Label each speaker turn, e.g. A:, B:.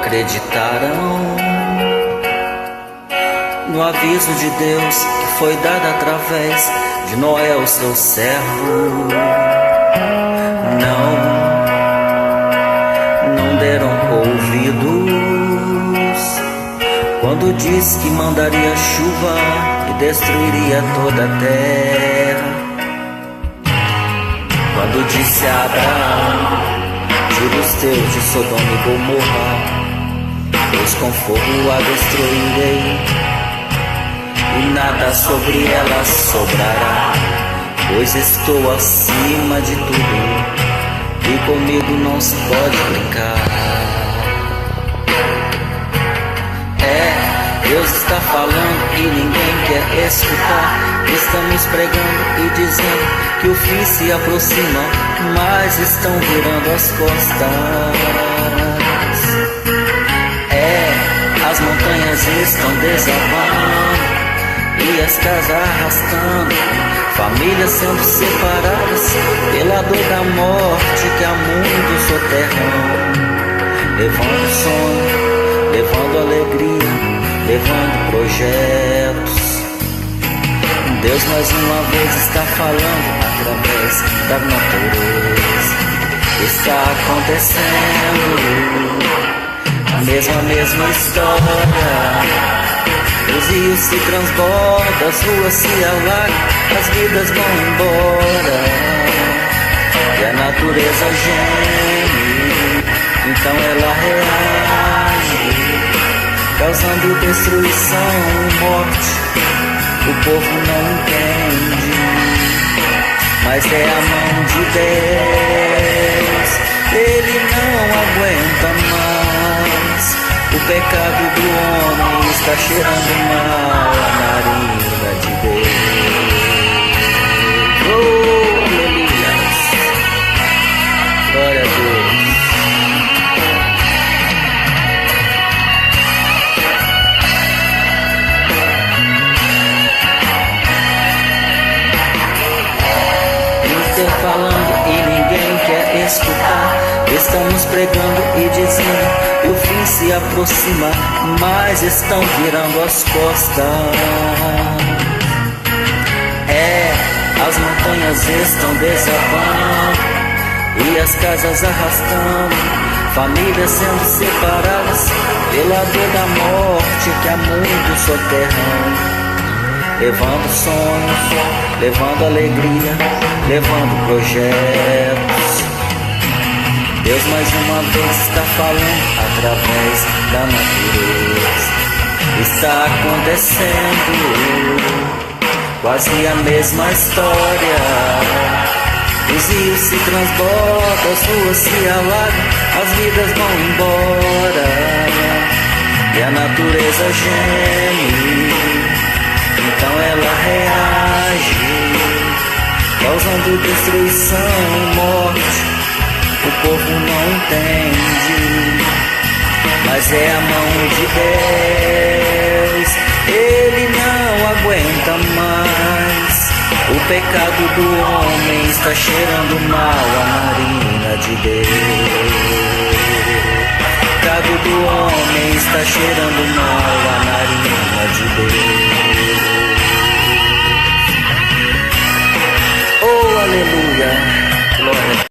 A: acreditarão no aviso de Deus que foi dado através de Noé, o seu servo. Não deram ouvidos quando disse que mandaria chuva e destruiria toda a terra. Quando disse a Abraão: tira os teus de Sodoma e Gomorra, pois com fogo a destruirei, e nada sobre ela sobrará, pois estou acima de tudo, e comigo não se pode brincar. Deus está falando e ninguém quer escutar. Estamos pregando e dizendo que o fim se aproxima, mas estão virando as costas. As montanhas estão desabando e as casas arrastando, famílias sendo separadas pela dor da morte que há muito soterram. Levando sonho, levando alegria, levando projetos. Deus mais uma vez está falando através da natureza. Está acontecendo a mesma história. Os rios se transbordam, as ruas se alagam, as vidas vão embora, e a natureza geme, então ela reage, causando destruição, morte. O povo não entende, mas é a mão de Deus. Ele não aguenta mais. O pecado do homem está cheirando mal a narina de Deus. Oh, aleluia! Glória a Deus. Falando e ninguém quer escutar. Estamos pregando e dizendo que o fim se aproxima, mas estão virando as costas. As montanhas estão desabando e as casas arrastando, famílias sendo separadas pela dor da morte que há muito soterram. Levando sonhos, levando alegria, levando projetos. Deus mais uma vez está falando através da natureza. Está acontecendo quase a mesma história. Os rios se transbordam, as ruas se alagam, as vidas vão embora, e a natureza geme, então ela reage, causando destruição, morte. O povo não entende, mas é a mão de Deus. Ele não aguenta mais. O pecado do homem está cheirando mal a narina de Deus. O pecado do homem está cheirando mal a narina de Deus. Oh, aleluia, glória.